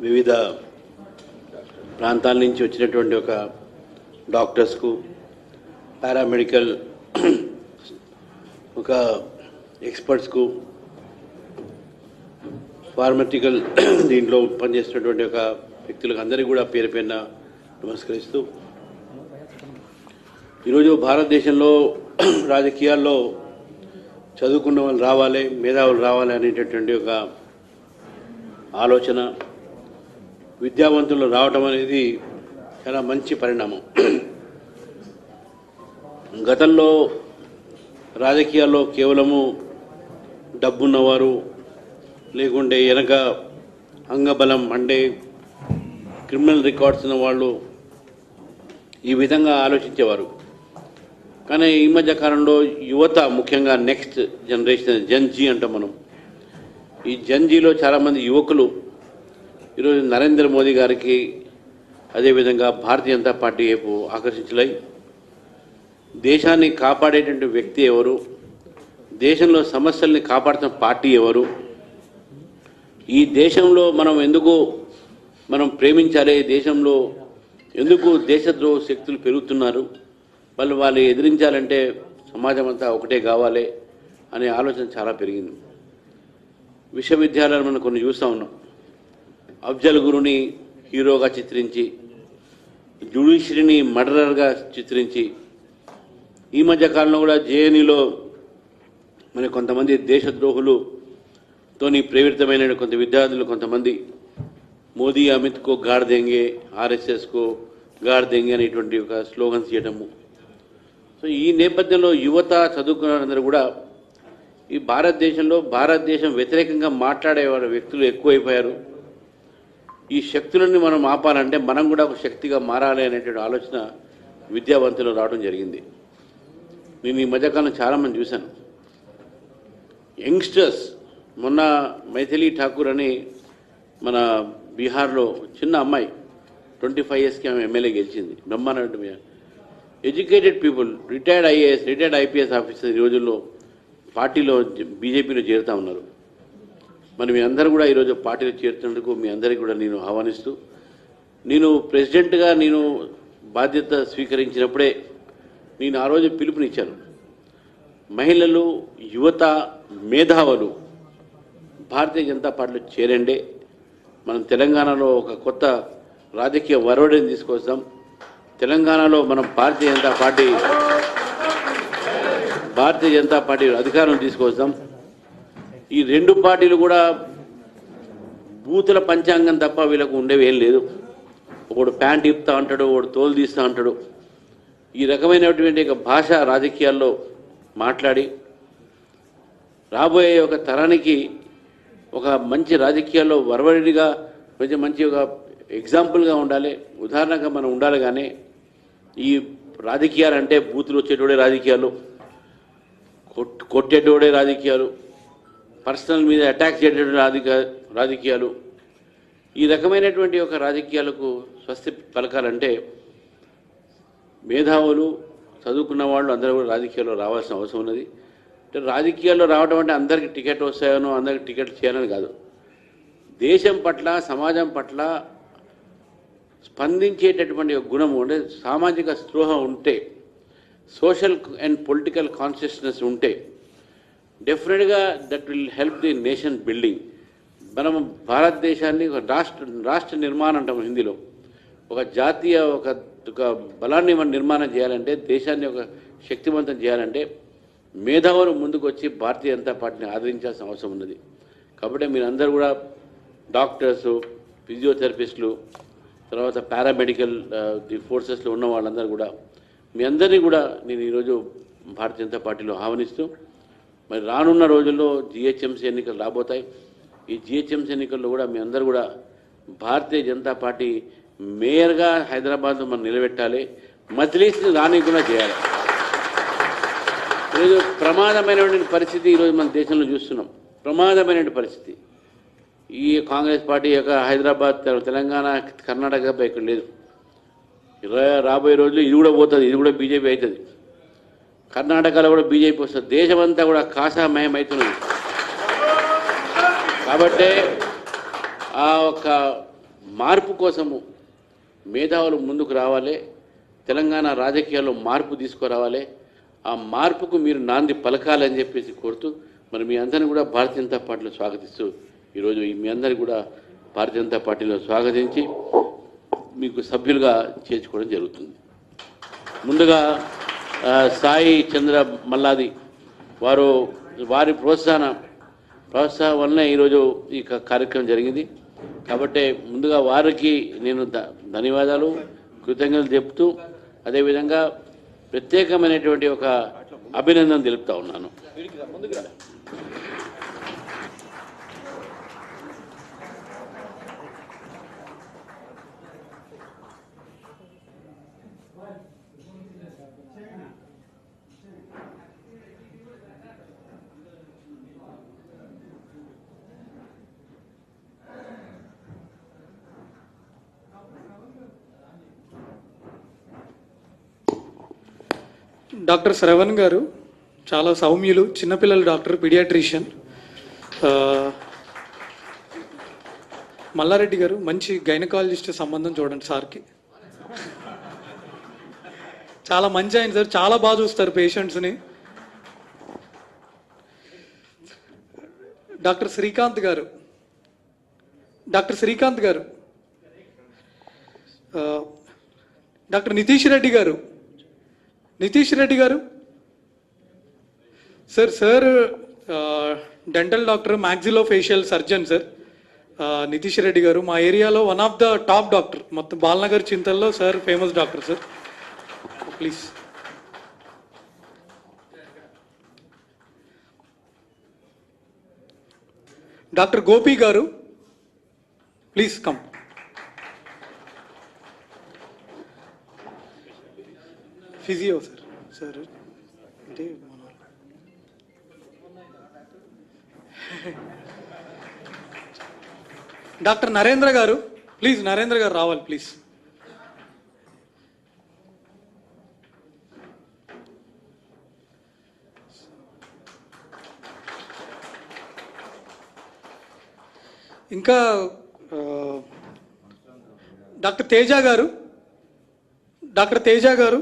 వివిధ ప్రాంతాల నుంచి వచ్చినటువంటి ఒక డాక్టర్స్కు, పారామెడికల్ ఒక ఎక్స్పర్ట్స్కు, ఫార్మటికల్ దీంట్లో పనిచేస్తున్నటువంటి ఒక వ్యక్తులకు అందరికీ కూడా పేరు పేరున నమస్కరిస్తూ, ఈరోజు భారతదేశంలో రాజకీయాల్లో చదువుకున్న వాళ్ళు రావాలి, మేధావులు రావాలి అనేటటువంటి ఒక ఆలోచన విద్యావంతులు రావటం అనేది చాలా మంచి పరిణామం. గతంలో రాజకీయాల్లో కేవలము డబ్బున్నవారు లేకుంటే వెనక అంగబలం అంటే క్రిమినల్ రికార్డ్స్ ఉన్న వాళ్ళు ఈ విధంగా ఆలోచించేవారు. కానీ ఈ మధ్య కాలంలో యువత, ముఖ్యంగా నెక్స్ట్ జనరేషన్ జన్జీ అంటాం మనం, ఈ జన్జీలో చాలామంది యువకులు ఈరోజు నరేంద్ర మోదీ గారికి అదేవిధంగా భారతీయ జనతా పార్టీ వైపు ఆకర్షించలై దేశాన్ని కాపాడేటువంటి వ్యక్తి ఎవరు, దేశంలో సమస్యల్ని కాపాడుతున్న పార్టీ ఎవరు, ఈ దేశంలో మనం ప్రేమించాలి, దేశంలో ఎందుకు దేశద్రోహ శక్తులు పెరుగుతున్నారు, వాళ్ళు ఎదిరించాలంటే సమాజం అంతా ఒకటే కావాలి అనే ఆలోచన చాలా పెరిగింది. విశ్వవిద్యాలయాలు మనం కొన్ని చూస్తూ ఉన్నాం. అఫ్జల్ గురుని హీరోగా చిత్రించి, జ్యుడిషియరీని మర్డరర్గా చిత్రించి, ఈ మధ్య కాలంలో కూడా జేఎన్యూలో మరి కొంతమంది దేశద్రోహులతోని ప్రేరితమైన కొంత విద్యార్థులు కొంతమంది మోదీ అమిత్కు గాడ్ దెంగే, ఆర్ఎస్ఎస్కు గాడ్ దెంగే అనేటువంటి ఒక స్లోగన్స్ చేయడము. సో ఈ నేపథ్యంలో యువత, చదువుకున్న కూడా ఈ భారతదేశం వ్యతిరేకంగా మాట్లాడేవారు వ్యక్తులు ఎక్కువైపోయారు. ఈ శక్తులని మనం ఆపాలంటే మనం కూడా ఒక శక్తిగా మారాలి అనేటువంటి ఆలోచన విద్యావంతులు రావడం జరిగింది. నేను ఈ మధ్యకాలం చాలామంది చూశాను. యంగ్స్టర్స్, మొన్న మైథిలి ఠాకూర్ అని మన బీహార్లో చిన్న అమ్మాయి 25 yearsకి ఆమె ఎమ్మెల్యే గెలిచింది. బ్రహ్మాండ educated people, retired IAS, retired IPS officer ఈ రోజుల్లో పార్టీలో బీజేపీలో చేరుతూ ఉన్నారు. మరి మీ అందరూ కూడా ఈరోజు పార్టీలో చేరుతున్నందుకు మీ అందరికీ కూడా నేను ఆహ్వానిస్తూ, నేను ప్రెసిడెంట్గా బాధ్యత స్వీకరించినప్పుడే నేను ఆ రోజు పిలుపునిచ్చాను. మహిళలు, యువత, మేధావులు భారతీయ జనతా పార్టీలో చేరండి. మనం తెలంగాణలో ఒక కొత్త రాజకీయ వరవడిని తీసుకొస్తాం. తెలంగాణలో మనం భారతీయ జనతా పార్టీ అధికారం తీసుకొస్తాం. ఈ రెండు పార్టీలు కూడా బూతుల పంచాంగం తప్ప వీళ్ళకు ఉండేవి ఏం లేదు. ఒకడు ప్యాంట్ ఇప్పుతా అంటాడు, ఒకడు తోలు తీస్తూ అంటాడు. ఈ రకమైనటువంటి భాష రాజకీయాల్లో మాట్లాడి రాబోయే ఒక తరానికి ఒక మంచి రాజకీయాల్లో వరవడిగా మంచి ఒక ఎగ్జాంపుల్గా ఉండాలి, ఉదాహరణగా మనం ఉండాలి. కానీ ఈ రాజకీయాలు అంటే బూతులు వచ్చేటోడే రాజకీయాలు, కొట్టేటోడే రాజకీయాలు, పర్సనల్ మీద అటాక్ చేసేటువంటి రాజకీయాలు, ఈ రకమైనటువంటి ఒక రాజకీయాలకు స్వస్తి పలకాలంటే మేధావులు, చదువుకున్న వాళ్ళు అందరూ కూడా రాజకీయాల్లో రావాల్సిన అవసరం ఉన్నది. అంటే రాజకీయాల్లో రావడం అంటే అందరికీ టికెట్ వస్తాయనో అందరికీ టికెట్ చేయాలని కాదు. దేశం పట్ల, సమాజం పట్ల స్పందించేటటువంటి గుణము అంటే సామాజిక స్పృహ ఉంటే, సోషల్ అండ్ పొలిటికల్ కాన్షియస్నెస్ ఉంటే డెఫినెట్గా that will help the nation building. మనం భారతదేశాన్ని ఒక రాష్ట్ర నిర్మాణం అంటాం హిందీలో. ఒక జాతీయ ఒక బలాన్ని మనం నిర్మాణం చేయాలంటే, దేశాన్ని ఒక శక్తివంతం చేయాలంటే మేధావులు ముందుకు వచ్చి భారతీయ జనతా పార్టీని ఆదరించాల్సిన అవసరం ఉన్నది. కాబట్టి మీరందరూ కూడా డాక్టర్సు, ఫిజియోథెరపిస్టులు, తర్వాత పారామెడికల్ ఫోర్సెస్లో ఉన్న వాళ్ళందరూ కూడా మీ అందరినీ కూడా నేను ఈరోజు భారతీయ జనతా పార్టీలో ఆహ్వానిస్తూ, మరి రానున్న రోజుల్లో జిహెచ్ఎంసీ ఎన్నికలు రాబోతాయి. ఈ జిహెచ్ఎంసీ ఎన్నికల్లో కూడా మీ అందరూ కూడా భారతీయ జనతా పార్టీ మేయర్గా హైదరాబాద్లో మనం నిలబెట్టాలి, మజ్లిస్ని రానికుండా చేయాలి. ఈరోజు ప్రమాదమైనటువంటి పరిస్థితి ఈరోజు మన దేశంలో చూస్తున్నాం. ప్రమాదమైన పరిస్థితి. ఈ కాంగ్రెస్ పార్టీ యొక్క హైదరాబాద్, తెలంగాణ, కర్ణాటక ఇక్కడ లేదు. రాబోయే రోజుల్లో ఇది కూడా పోతుంది, ఇది కూడా బీజేపీ అవుతుంది. కర్ణాటకలో కూడా బీజేపీ వస్తుంది. దేశమంతా కూడా కాషామయం అవుతున్నది. కాబట్టి ఆ ఒక మార్పు కోసము మేధావులు ముందుకు రావాలి, తెలంగాణ రాజకీయాల్లో మార్పు తీసుకురావాలి, ఆ మార్పుకు మీరు నాంది పలకాలని చెప్పేసి కోరుతూ మరి మీ అందరిని కూడా భారతీయ జనతా పార్టీలో స్వాగతిస్తూ ఈరోజు మీ అందరినీ కూడా భారతీయ జనతా పార్టీలో స్వాగతించి మీకు సభ్యులుగా చేర్చుకోవడం జరుగుతుంది. ముందుగా సాయి చంద్ర మల్లాది వారి ప్రోత్సాహం వల్లనే ఈరోజు ఈ కార్యక్రమం జరిగింది. కాబట్టి ముందుగా వారికి నేను ధన్యవాదాలు కృతజ్ఞతలు చెప్తూ అదేవిధంగా ప్రత్యేకమైనటువంటి ఒక అభినందన తెలుపుతా ఉన్నాను. డాక్టర్ శ్రవణ్ గారు చాలా సౌమ్యులు, చిన్నపిల్లల డాక్టర్, పీడియాట్రిషియన్. మల్లారెడ్డి గారు మంచి గైనకాలజిస్ట్ సంబంధం చూడండి సార్కి. చాలా మంచి ఆయన సార్, చాలా బాగా చూస్తారు పేషెంట్స్ని. డాక్టర్ శ్రీకాంత్ గారు డాక్టర్ నితీష్ రెడ్డి గారు sir dental doctor, maxillofacial surgeon sir. Nitish Reddy గారు మా ఏరియాలో one of the top doctor, మొత్తం బాలనగర్ చింతల్లో sir famous doctor sir. Please. Doctor Gopi గారు ప్లీజ్ కమ్. ఫిజియో సార్ అంటే డాక్టర్ నరేంద్ర గారు ప్లీజ్, నరేంద్ర గారు రావాలి ప్లీజ్. ఇంకా డాక్టర్ తేజ గారు